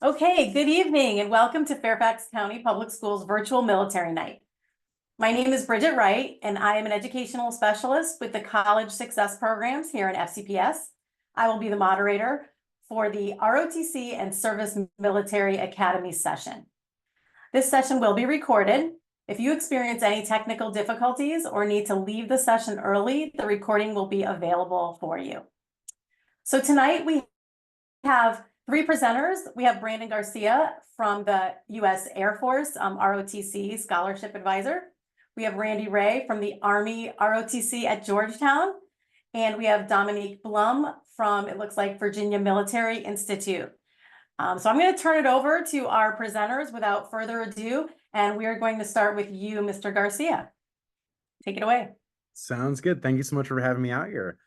Okay, good evening and welcome to Fairfax County Public Schools Virtual Military Night. My name is Bridget Wright and I am an educational specialist with the College Success Programs here in FCPS. I will be the moderator for the ROTC and Service Military Academy session. This session will be recorded. If you experience any technical difficulties or need to leave the session early, the recording will be available for you. So tonight we have three presenters. We have Brandon Garcia from the U.S. Air Force, ROTC Scholarship Advisor. We have Randy Ray from the Army ROTC at Georgetown. And we have Dominique Blum from, it looks like, Virginia Military Institute. So I'm going to turn it over to our presenters without further ado. And we are going to start with you, Mr. Garcia. Take it away. Sounds good. Thank you so much for having me out here.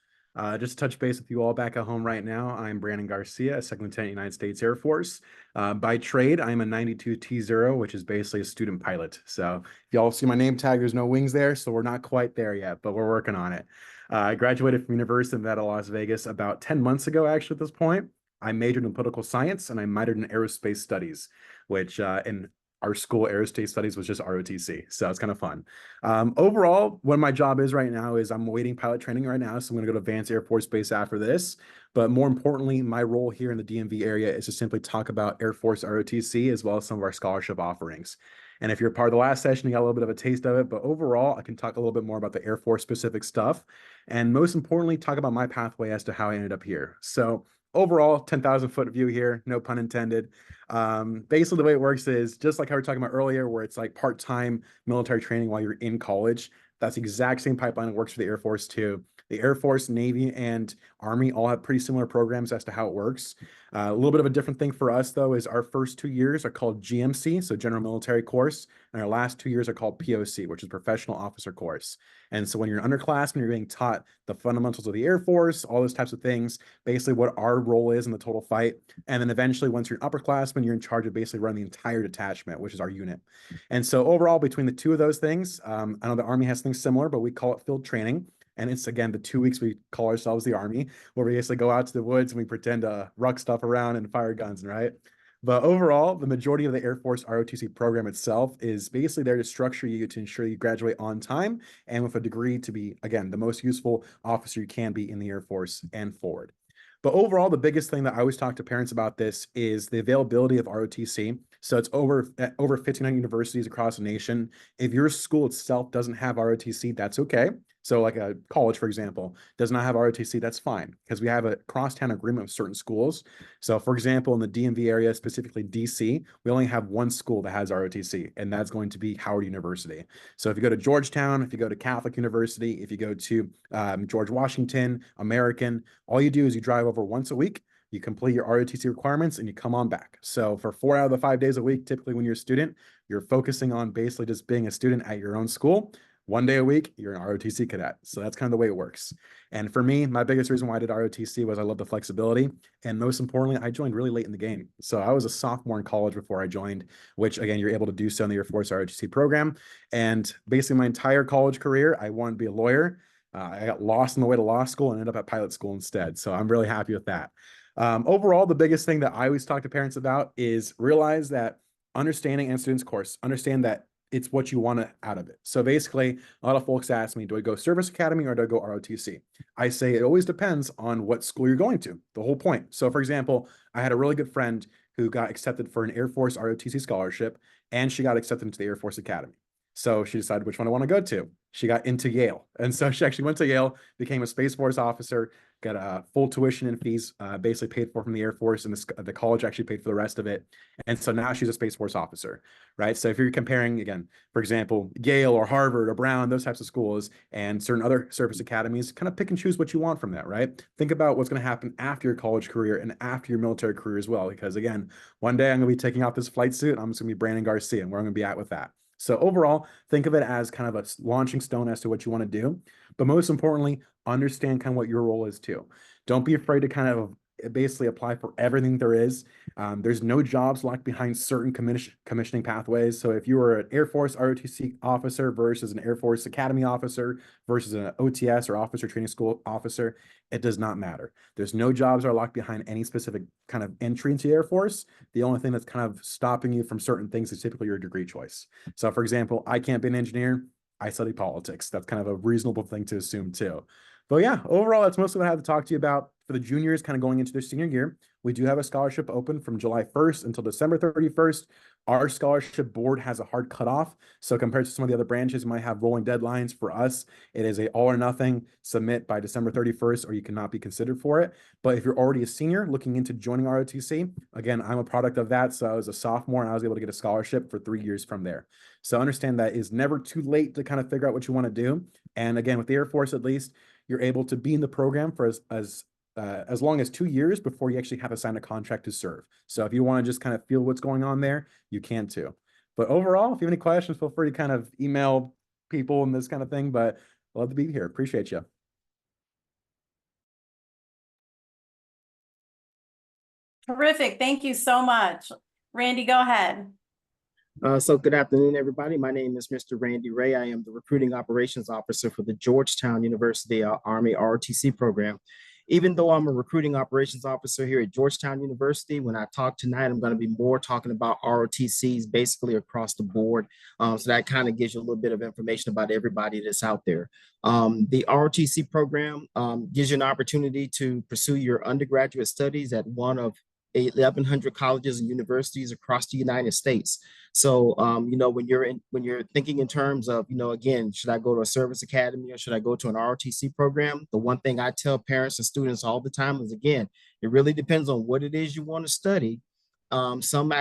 Just to touch base with you all back at home right now, I'm Brandon Garcia, a Second Lieutenant United States Air Force. By trade, I'm a 92 T0, which is basically a student pilot. So if y'all see my name tag, there's no wings there, so we're not quite there yet, but we're working on it. I graduated from University of Nevada, Las Vegas about 10 months ago, actually, at this point. I majored in political science and I minored in aerospace studies, which in our school aerospace studies was just ROTC. So it's kind of fun. Overall, what my job is right now is I'm awaiting pilot training right now. So I'm going to go to Vance Air Force Base after this. But more importantly, my role here in the DMV area is to simply talk about Air Force ROTC as well as some of our scholarship offerings. And if you're part of the last session, you got a little bit of a taste of it. But overall, I can talk a little bit more about the Air Force specific stuff. And most importantly, talk about my pathway as to how I ended up here. So overall, 10,000 foot view here, no pun intended. Basically, the way it works is just like how we were talking about earlier, where it's like part-time military training while you're in college. That's the exact same pipeline that works for the Air Force too. The Air Force, Navy, and Army all have pretty similar programs as to how it works. A little bit of a different thing for us, though, is our first 2 years are called GMC, so General Military Course, and our last 2 years are called POC, which is Professional Officer Course. And so when you're an underclassman, you're being taught the fundamentals of the Air Force, all those types of things, basically what our role is in the total fight. And then eventually, once you're an upperclassman, you're in charge of basically running the entire detachment, which is our unit. And so overall, between the two of those things, I know the Army has things similar, but we call it field training. And it's, again, the 2 weeks we call ourselves the Army, where we basically go out to the woods and we pretend to ruck stuff around and fire guns, right? But overall, the majority of the Air Force ROTC program itself is basically there to structure you to ensure you graduate on time and with a degree to be, again, the most useful officer you can be in the Air Force and forward. But overall, the biggest thing that I always talk to parents about this is the availability of ROTC. So it's over 1,500 universities across the nation. If your school itself doesn't have ROTC, that's okay. So like a college, for example, does not have ROTC, that's fine because we have a crosstown agreement with certain schools. So for example, in the DMV area, specifically DC, we only have one school that has ROTC, and that's going to be Howard University. So if you go to Georgetown, if you go to Catholic University, if you go to George Washington, American, all you do is you drive over once a week, you complete your ROTC requirements, and you come on back. So for 4 out of the 5 days a week, typically when you're a student, you're focusing on basically just being a student at your own school. 1 day a week, you're an ROTC cadet. So that's kind of the way it works. And for me, my biggest reason why I did ROTC was I love the flexibility. And most importantly, I joined really late in the game. So I was a sophomore in college before I joined, which again, you're able to do so in the Air Force ROTC program. And basically my entire college career, I wanted to be a lawyer. I got lost on the way to law school and ended up at pilot school instead. So I'm really happy with that. Overall, the biggest thing that I always talk to parents about is realize that understanding and students course, understand that it's what you want out of it. So basically, a lot of folks ask me, do I go service academy or do I go ROTC? I say it always depends on what school you're going to, the whole point. So for example, I had a really good friend who got accepted for an Air Force ROTC scholarship, and she got accepted into the Air Force Academy. So she decided which one I want to go to. She got into Yale. And so she actually went to Yale, became a Space Force officer, got a full tuition and fees basically paid for from the Air Force, and the college actually paid for the rest of it. And so now she's a Space Force officer, right? So if you're comparing, again, for example, Yale or Harvard or Brown, those types of schools and certain other service academies, kind of pick and choose what you want from that, right? Think about what's going to happen after your college career and after your military career as well. Because again, one day I'm going to be taking off this flight suit. I'm just going to be Brandon Garcia, and where I'm going to be at with that. So overall, think of it as kind of a launching stone as to what you want to do. But most importantly, understand kind of what your role is too. Don't be afraid to kind of basically apply for everything there is. There's no jobs locked behind certain commissioning pathways. So if you were an Air Force ROTC officer versus an Air Force Academy officer versus an OTS or officer training school officer, it does not matter. There's no jobs are locked behind any specific kind of entry into the Air Force. The only thing that's kind of stopping you from certain things is typically your degree choice. So for example, I can't be an engineer. I study politics. That's kind of a reasonable thing to assume too. But yeah, overall, that's mostly what I have to talk to you about for the juniors kind of going into their senior year. We do have a scholarship open from July 1st until December 31st. Our scholarship board has a hard cutoff. So compared to some of the other branches might have rolling deadlines, for us, it is a all or nothing, submit by December 31st or you cannot be considered for it. But if you're already a senior looking into joining ROTC, again, I'm a product of that. So I was a sophomore and I was able to get a scholarship for 3 years from there. So understand that it's never too late to kind of figure out what you want to do. And again, with the Air Force, at least, you're able to be in the program for as long as 2 years before you actually have to sign a contract to serve. So if you want to just kind of feel what's going on there, you can too. But overall, if you have any questions, feel free to kind of email people and this kind of thing. But I'd love to be here. Appreciate you. Terrific. Thank you so much. Randy, go ahead. So good afternoon, everybody. My name is Mr. Randy Ray. I am the Recruiting Operations Officer for the Georgetown University Army ROTC program. Even though I'm a Recruiting Operations Officer here at Georgetown University, when I talk tonight, I'm going to be more talking about ROTCs basically across the board. So that kind of gives you a little bit of information about everybody that's out there. The ROTC program gives you an opportunity to pursue your undergraduate studies at one of 1,100 colleges and universities across the United States. So, when you're thinking in terms of, again, should I go to a service academy or should I go to an ROTC program? The one thing I tell parents and students all the time is, again, it really depends on what it is you want to study. Some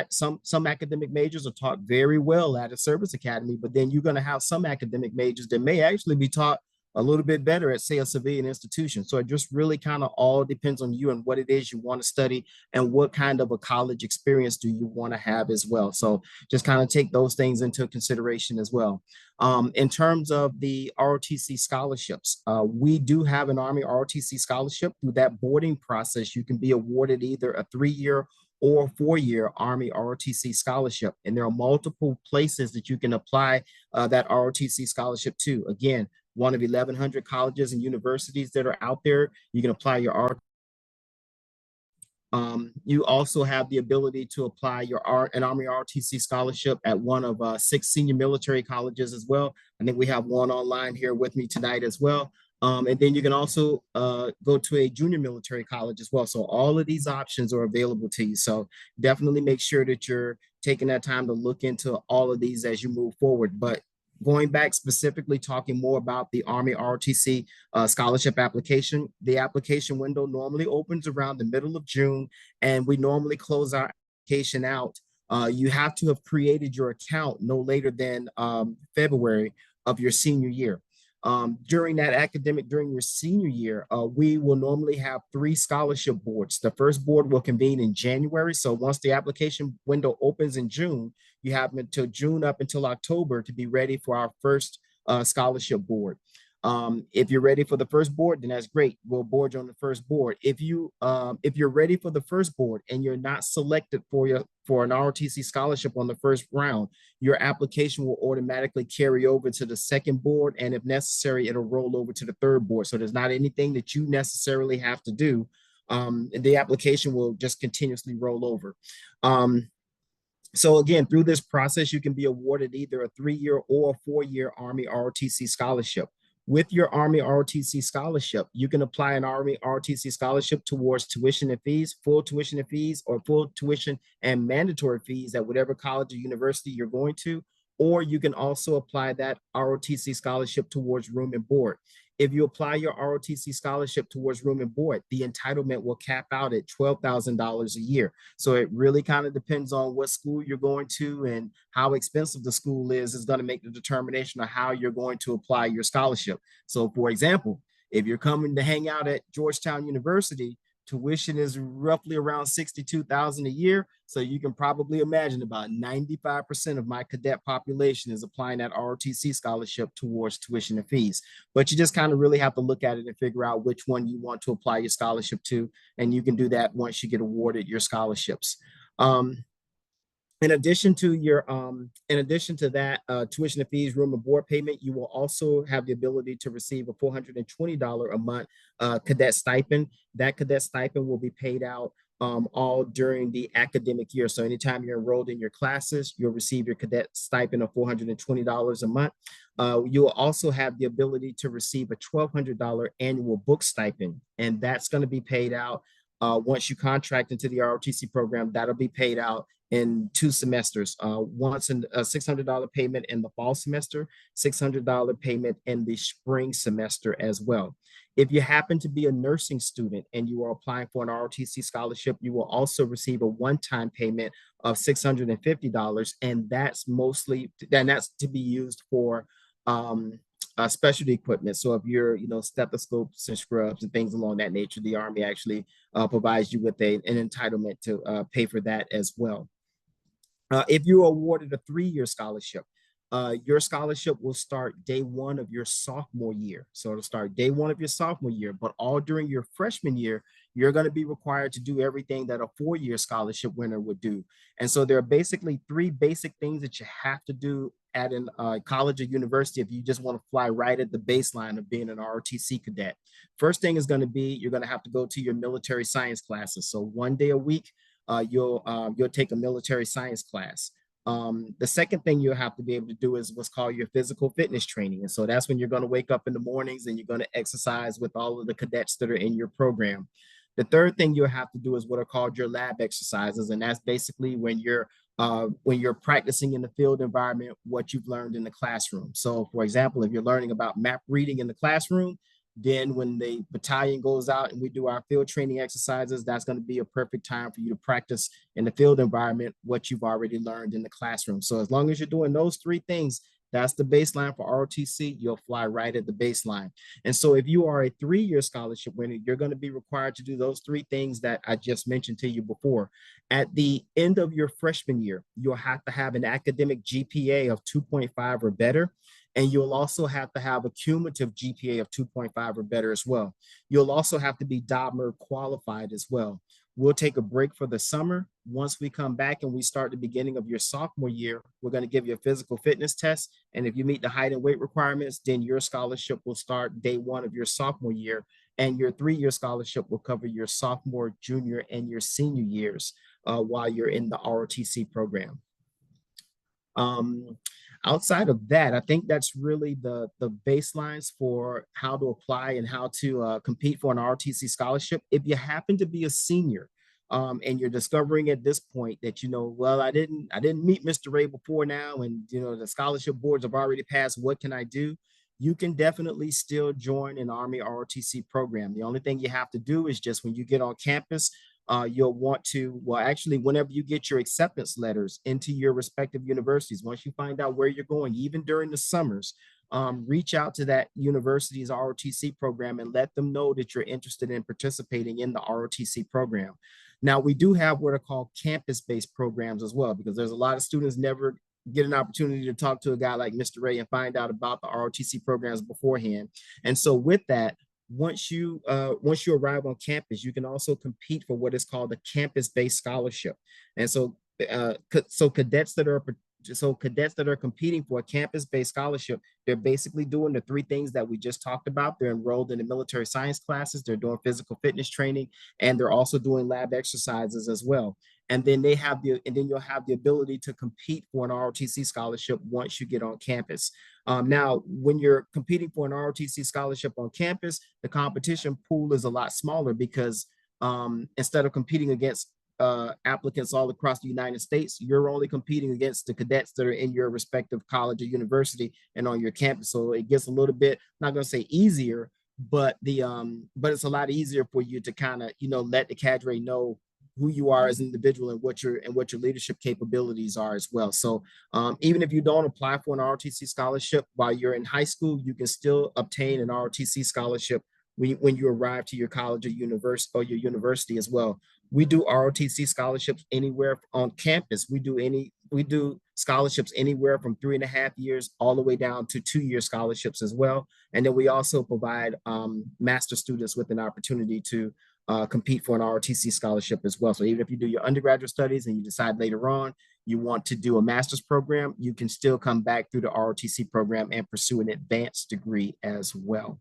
academic majors are taught very well at a service academy, but then you're going to have some academic majors that may actually be taught a little bit better at, say, a civilian institution. So it just really kind of all depends on you and what it is you want to study and what kind of a college experience do you want to have as well. So just kind of take those things into consideration as well. In terms of the ROTC scholarships, we do have an Army ROTC scholarship. Through that boarding process, you can be awarded either a 3-year or 4-year Army ROTC scholarship. And there are multiple places that you can apply that ROTC scholarship to. Again, one of 1,100 colleges and universities that are out there. You can apply your you also have the ability to apply an Army ROTC scholarship at one of 6 senior military colleges as well. I think we have one online here with me tonight as well. And then you can also go to a junior military college as well. So all of these options are available to you. So definitely make sure that you're taking that time to look into all of these as you move forward. But going back specifically talking more about the Army ROTC scholarship application, the application window normally opens around the middle of June, and we normally close our application out. You have to have created your account no later than February of your senior year. During your senior year, we will normally have 3 scholarship boards. The first board will convene in January. So once the application window opens in June, you have until June up until October to be ready for our first scholarship board. If you're ready for the first board, then that's great. We'll board you on the first board. If you're ready for the first board and you're not selected for an ROTC scholarship on the first round, your application will automatically carry over to the second board, and if necessary, it'll roll over to the third board. So there's not anything that you necessarily have to do. The application will just continuously roll over. So again, through this process, you can be awarded either a 3-year or a 4-year Army ROTC scholarship. With your Army ROTC scholarship, you can apply an Army ROTC scholarship towards tuition and fees, full tuition and fees, or full tuition and mandatory fees at whatever college or university you're going to, or you can also apply that ROTC scholarship towards room and board. If you apply your ROTC scholarship towards room and board, the entitlement will cap out at $12,000 a year. So it really kind of depends on what school you're going to and how expensive the school is going to make the determination of how you're going to apply your scholarship. So for example, if you're coming to hang out at Georgetown University, Tuition is roughly around $62,000 a year. So you can probably imagine about 95% of my cadet population is applying that ROTC scholarship towards tuition and fees. But you just kind of really have to look at it and figure out which one you want to apply your scholarship to. And you can do that once you get awarded your scholarships. In addition to that tuition and fees, room and board payment, you will also have the ability to receive a $420 a month cadet stipend. That cadet stipend will be paid out all during the academic year. So anytime you're enrolled in your classes, you'll receive your cadet stipend of $420 a month. You will also have the ability to receive a $1,200 annual book stipend, and that's going to be paid out once you contract into the ROTC program. That'll be paid out in 2 semesters, once in a $600 payment in the fall semester, $600 payment in the spring semester as well. If you happen to be a nursing student and you are applying for an ROTC scholarship, you will also receive a one-time payment of $650, and that's to be used for specialty equipment. So if you're, stethoscopes and scrubs and things along that nature, the Army actually provides you with an entitlement to pay for that as well. If you're awarded a 3-year scholarship, your scholarship will start day 1 of your sophomore year. So it'll start day 1 of your sophomore year, but all during your freshman year, you're going to be required to do everything that a 4-year scholarship winner would do. And so there are basically 3 basic things that you have to do at a college or university if you just want to fly right at the baseline of being an ROTC cadet. First thing is going to be, you're going to have to go to your military science classes. So 1 day a week, you'll take a military science class. The second thing you'll have to be able to do is what's called your physical fitness training. And so that's when you're going to wake up in the mornings and you're going to exercise with all of the cadets that are in your program. The third thing you'll have to do is what are called your lab exercises. And that's basically when you're practicing in the field environment, what you've learned in the classroom. So for example, if you're learning about map reading in the classroom, then when the battalion goes out and we do our field training exercises, that's going to be a perfect time for you to practice in the field environment what you've already learned in the classroom. So as long as you're doing those 3 things, that's the baseline for ROTC. You'll fly right at the baseline. And so if you are a 3-year scholarship winner, you're going to be required to do those 3 things that I just mentioned to you before. At the end of your freshman year, you'll have to have an academic GPA of 2.5 or better. And you'll also have to have a cumulative GPA of 2.5 or better as well. You'll also have to be DOMR qualified as well. We'll take a break for the summer. Once we come back and we start the beginning of your sophomore year, we're going to give you a physical fitness test. And if you meet the height and weight requirements, then your scholarship will start day 1 of your sophomore year. And your 3-year scholarship will cover your sophomore, junior, and your senior years while you're in the ROTC program. Outside of that, I think that's really the baselines for how to apply and how to compete for an ROTC scholarship. If you happen to be a senior and you're discovering at this point that, well, I didn't meet Mr. Ray before now, and, the scholarship boards have already passed, what can I do? You can definitely still join an Army ROTC program. The only thing you have to do is just when you get on campus, you'll want to, actually, whenever you get your acceptance letters into your respective universities, once you find out where you're going, even during the summers, reach out to that university's ROTC program and let them know that you're interested in participating in the ROTC program. Now, we do have what are called campus-based programs as well, because there's a lot of students never get an opportunity to talk to a guy like Mr. Ray and find out about the ROTC programs beforehand. And so with that, once you arrive on campus, you can also compete for what is called a campus-based scholarship. And so cadets that are competing for a campus-based scholarship, they're basically doing the 3 things that we just talked about. They're enrolled in the military science classes, they're doing physical fitness training, and they're also doing lab exercises as well. And then you'll have the ability to compete for an ROTC scholarship once you get on campus. Now, when you're competing for an ROTC scholarship on campus, the competition pool is a lot smaller because instead of competing against applicants all across the United States, you're only competing against the cadets that are in your respective college or university and on your campus. So it gets a little bit, I'm not going to say easier, but it's a lot easier for you to kind of, let the cadre know who you are as an individual and what your leadership capabilities are as well. So even if you don't apply for an ROTC scholarship while you're in high school, you can still obtain an ROTC scholarship when you arrive to your college or your university as well. We do ROTC scholarships anywhere on campus. We do scholarships anywhere from 3.5 years all the way down to 2-year scholarships as well. And then we also provide master students with an opportunity to compete for an ROTC scholarship as well. So even if you do your undergraduate studies and you decide later on you want to do a master's program, you can still come back through the ROTC program and pursue an advanced degree as well.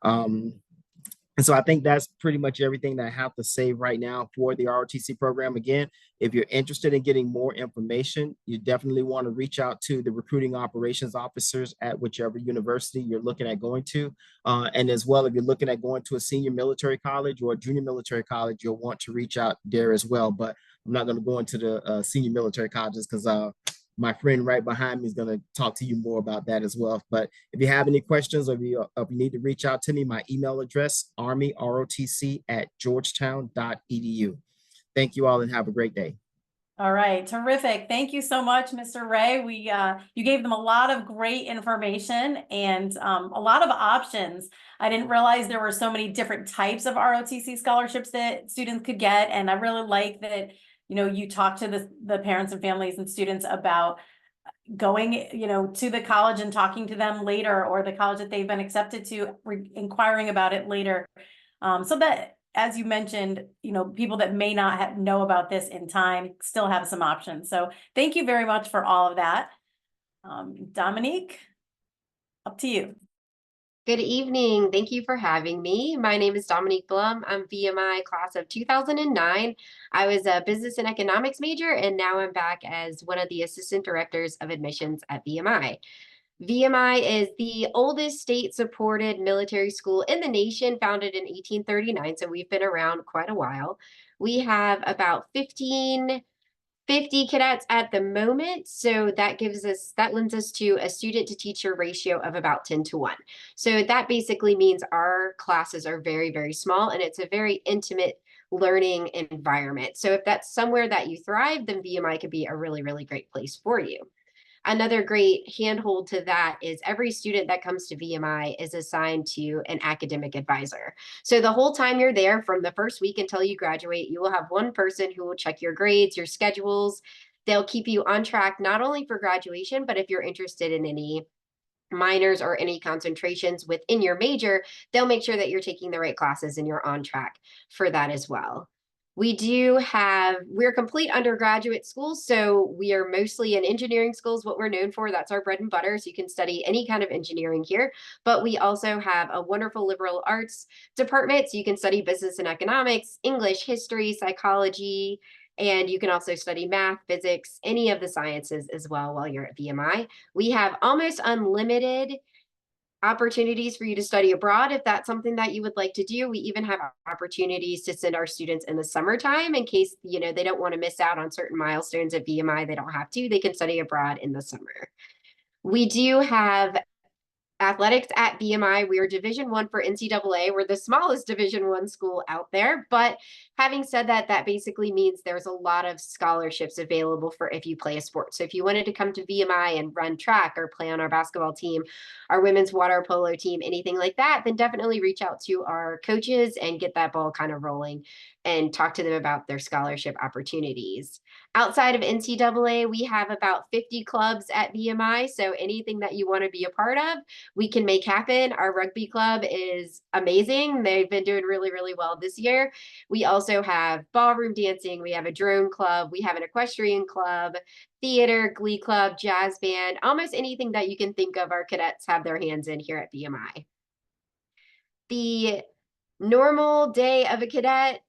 And so I think that's pretty much everything that I have to say right now for the ROTC program. Again, if you're interested in getting more information, you definitely want to reach out to the recruiting operations officers at whichever university you're looking at going to. And as well, if you're looking at going to a senior military college or a junior military college, you'll want to reach out there as well. But I'm not going to go into the senior military colleges because my friend right behind me is going to talk to you more about that as well. But if you have any questions or if you need to reach out to me, my email address, armyrotc@georgetown.edu. Thank you all and have a great day. All right, terrific. Thank you so much, Mr. Ray. You gave them a lot of great information and a lot of options. I didn't realize there were so many different types of ROTC scholarships that students could get. And I really like that, you talk to the parents and families and students about going, to the college and talking to them later, or the college that they've been accepted to, inquiring about it later. So that, as you mentioned, people that may not know about this in time still have some options. So thank you very much for all of that. Dominique, up to you. Good evening. Thank you for having me. My name is Dominique Blum. I'm VMI class of 2009. I was a business and economics major, and now I'm back as one of the assistant directors of admissions at VMI. VMI is the oldest state-supported military school in the nation, founded in 1839, so we've been around quite a while. We have about 50 cadets at the moment, so that lends us to a student to teacher ratio of about 10-1. So that basically means our classes are very, very small, and it's a very intimate learning environment. So if that's somewhere that you thrive, then VMI could be a really, really great place for you. Another great handhold to that is every student that comes to VMI is assigned to an academic advisor. So the whole time you're there, from the first week until you graduate, you will have one person who will check your grades, your schedules. They'll keep you on track, not only for graduation, but if you're interested in any minors or any concentrations within your major, they'll make sure that you're taking the right classes and you're on track for that as well. We're complete undergraduate schools, so we are mostly an engineering schools, what we're known for. That's our bread and butter. So you can study any kind of engineering here, but we also have a wonderful liberal arts department. So you can study business and economics, English, history, psychology, and you can also study math, physics, any of the sciences as well while you're at VMI. We have almost unlimited opportunities for you to study abroad if that's something that you would like to do. We even have opportunities to send our students in the summertime in case they don't want to miss out on certain milestones at VMI. They don't have to. They can study abroad in the summer. We do have athletics at VMI. We are Division I for NCAA. We're the smallest Division I school out there. But having said that, that basically means there's a lot of scholarships available for if you play a sport. So if you wanted to come to VMI and run track or play on our basketball team, our women's water polo team, anything like that, then definitely reach out to our coaches and get that ball kind of rolling and talk to them about their scholarship opportunities. Outside of NCAA, we have about 50 clubs at VMI. So anything that you want to be a part of, we can make happen. Our rugby club is amazing. They've been doing really, really well this year. We also have ballroom dancing. We have a drone club. We have an equestrian club, theater, glee club, jazz band, almost anything that you can think of our cadets have their hands in here at VMI. The normal day of a cadet,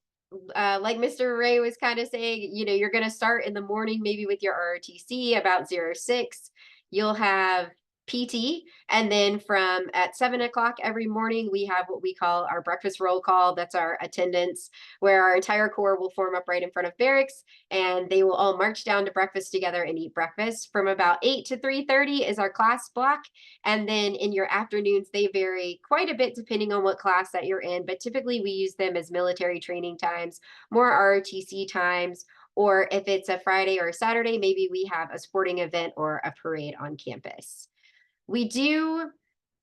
like Mr. Ray was kind of saying, you're going to start in the morning, maybe with your ROTC about 06. You'll have PT, and then from at 7 o'clock every morning, we have what we call our breakfast roll call. That's our attendance, where our entire corps will form up right in front of barracks, and they will all march down to breakfast together and eat breakfast. From about 8 to 3:30 is our class block, and then in your afternoons, they vary quite a bit depending on what class that you're in, but typically we use them as military training times, more ROTC times, or if it's a Friday or a Saturday, maybe we have a sporting event or a parade on campus. We do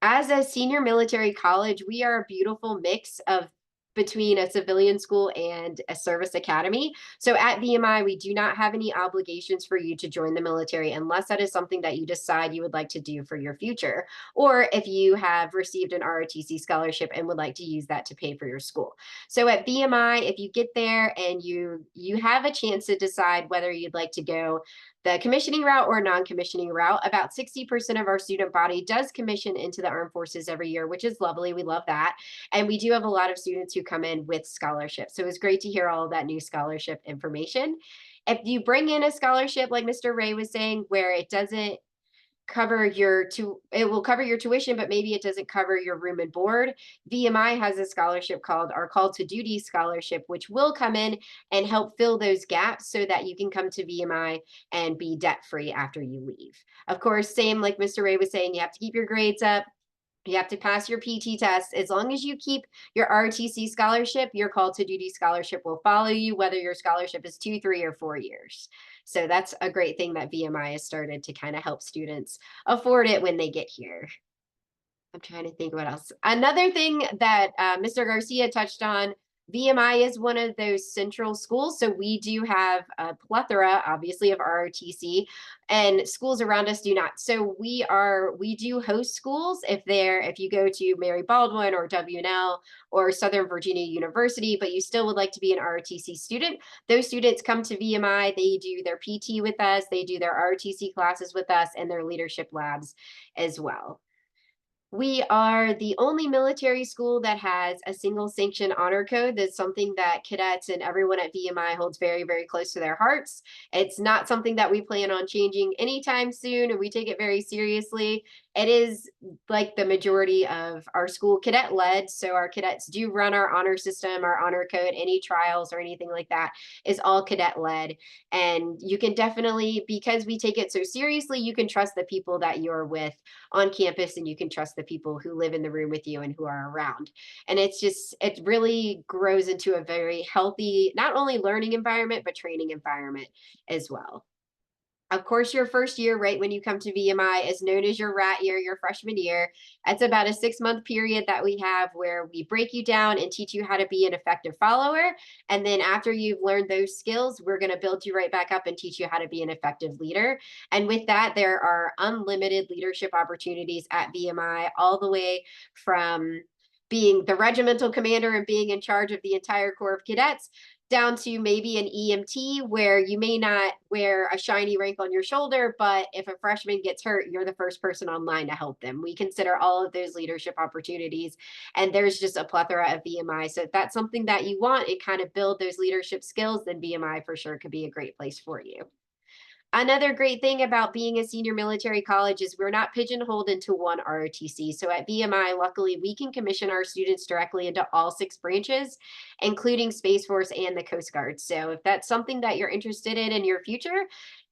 As a senior military college, we are a beautiful mix of between a civilian school and a service academy. So at VMI, we do not have any obligations for you to join the military unless that is something that you decide you would like to do for your future, or if you have received an ROTC scholarship and would like to use that to pay for your school. So at VMI, if you get there and you have a chance to decide whether you'd like to go the commissioning route or non-commissioning route, about 60% of our student body does commission into the armed forces every year, which is lovely. We love that. And we do have a lot of students who come in with scholarships. So it was great to hear all of that new scholarship information. If you bring in a scholarship, like Mr. Ray was saying, where it doesn't cover it will cover your tuition, but maybe it doesn't cover your room and board. VMI has a scholarship called our Call to Duty Scholarship, which will come in and help fill those gaps so that you can come to VMI and be debt free after you leave. Of course, same like Mr. Ray was saying, you have to keep your grades up. You have to pass your PT test. As long as you keep your ROTC scholarship, your Call to Duty scholarship will follow you, whether your scholarship is 2, 3, or 4 years. So that's a great thing that VMI has started to kind of help students afford it when they get here. I'm trying to think what else. Another thing that Mr. Garcia touched on, VMI is one of those central schools. So we do have a plethora, obviously, of ROTC, and schools around us do not. So we do host schools if you go to Mary Baldwin or WNL or Southern Virginia University, but you still would like to be an ROTC student. Those students come to VMI, they do their PT with us, they do their ROTC classes with us, and their leadership labs as well. We are the only military school that has a single sanction honor code. That's something that cadets and everyone at VMI holds very, very close to their hearts. It's not something that we plan on changing anytime soon, and we take it very seriously. It is like the majority of our school cadet led. So our cadets do run our honor system, our honor code, any trials or anything like that is all cadet led. And you can definitely, because we take it so seriously, you can trust the people that you're with on campus, and you can trust the people who live in the room with you and who are around. And it really grows into a very healthy, not only learning environment, but training environment as well. Of course, your first year, right when you come to VMI, is known as your rat year, your freshman year. It's about a 6-month period that we have where we break you down and teach you how to be an effective follower. And then after you've learned those skills, we're going to build you right back up and teach you how to be an effective leader. And with that, there are unlimited leadership opportunities at VMI, all the way from being the regimental commander and being in charge of the entire Corps of Cadets, down to maybe an EMT where you may not wear a shiny rank on your shoulder, but if a freshman gets hurt, you're the first person online to help them. We consider all of those leadership opportunities, and there's just a plethora of VMI. So if that's something that you want and kind of build those leadership skills, then VMI for sure could be a great place for you. Another great thing about being a senior military college is we're not pigeonholed into one ROTC. So at VMI, luckily, we can commission our students directly into all 6 branches, including Space Force and the Coast Guard. So if that's something that you're interested in your future,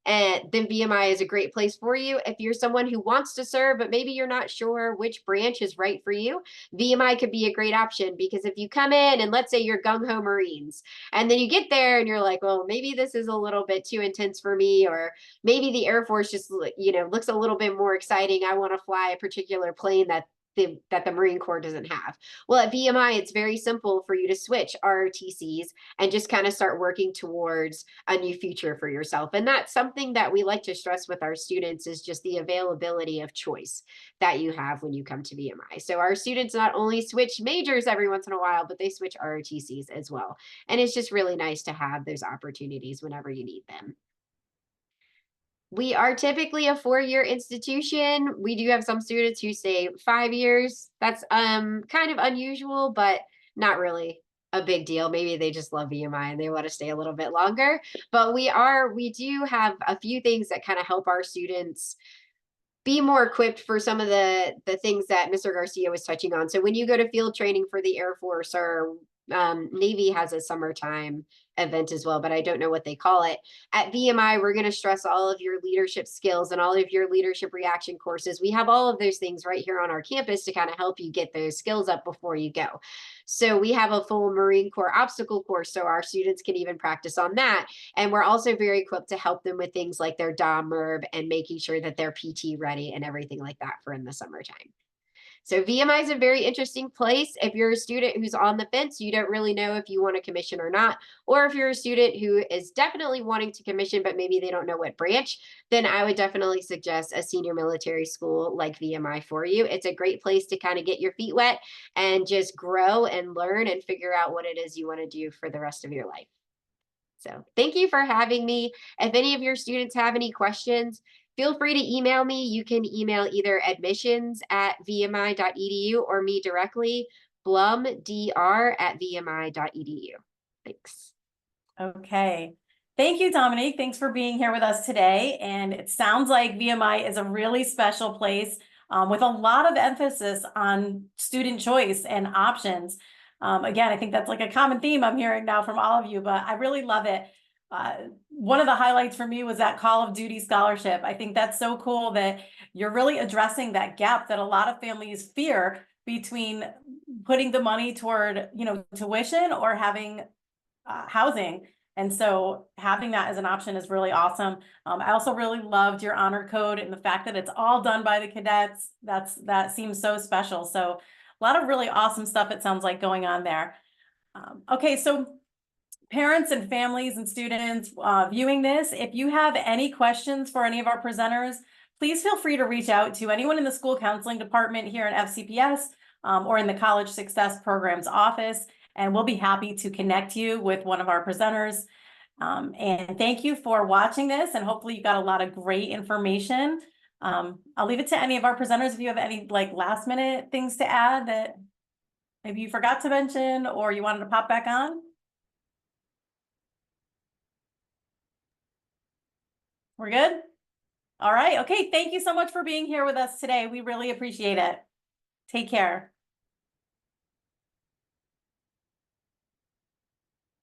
then VMI is a great place for you. If you're someone who wants to serve, but maybe you're not sure which branch is right for you, VMI could be a great option, because if you come in and let's say you're gung-ho Marines, and then you get there and you're like, well, maybe this is a little bit too intense for me, or maybe the Air Force just, looks a little bit more exciting. I want to fly a particular plane that the Marine Corps doesn't have. Well, at VMI, it's very simple for you to switch ROTCs and just kind of start working towards a new future for yourself. And that's something that we like to stress with our students, is just the availability of choice that you have when you come to VMI. So our students not only switch majors every once in a while, but they switch ROTCs as well. And it's just really nice to have those opportunities whenever you need them. We are typically a 4-year institution. We do have some students who stay 5 years. That's kind of unusual, but not really a big deal. Maybe they just love VMI and they want to stay a little bit longer. But we do have a few things that kind of help our students be more equipped for some of the things that Mr. Garcia was touching on. So when you go to field training for the Air Force, or Navy has a summertime event as well, but I don't know what they call it. At VMI, we're going to stress all of your leadership skills and all of your leadership reaction courses. We have all of those things right here on our campus to kind of help you get those skills up before you go. So we have a full Marine Corps obstacle course, so our students can even practice on that. And we're also very equipped to help them with things like their DOM MERB and making sure that they're PT ready and everything like that for in the summertime. So VMI is a very interesting place. If you're a student who's on the fence, you don't really know if you want to commission or not, or if you're a student who is definitely wanting to commission, but maybe they don't know what branch, then I would definitely suggest a senior military school like VMI for you. It's a great place to kind of get your feet wet and just grow and learn and figure out what it is you want to do for the rest of your life. So thank you for having me. If any of your students have any questions, feel free to email me. You can email either admissions@vmi.edu or me directly, blumdr@vmi.edu. Thanks. Okay. Thank you, Dominique. Thanks for being here with us today. And it sounds like VMI is a really special place with a lot of emphasis on student choice and options. Again, I think that's like a common theme I'm hearing now from all of you, but I really love it. One of the highlights for me was that Call of Duty scholarship. I think that's so cool that you're really addressing that gap that a lot of families fear between putting the money toward, tuition or having housing. And so having that as an option is really awesome. I also really loved your honor code and the fact that it's all done by the cadets. That seems so special. So a lot of really awesome stuff, it sounds like, going on there. Okay, so parents and families and students viewing this, if you have any questions for any of our presenters, please feel free to reach out to anyone in the school counseling department here at FCPS or in the College Success Programs office, and we'll be happy to connect you with one of our presenters. And thank you for watching this, and hopefully you got a lot of great information. I'll leave it to any of our presenters if you have any last minute things to add that maybe you forgot to mention or you wanted to pop back on. We're good? All right. Okay. Thank you so much for being here with us today. We really appreciate it. Take care.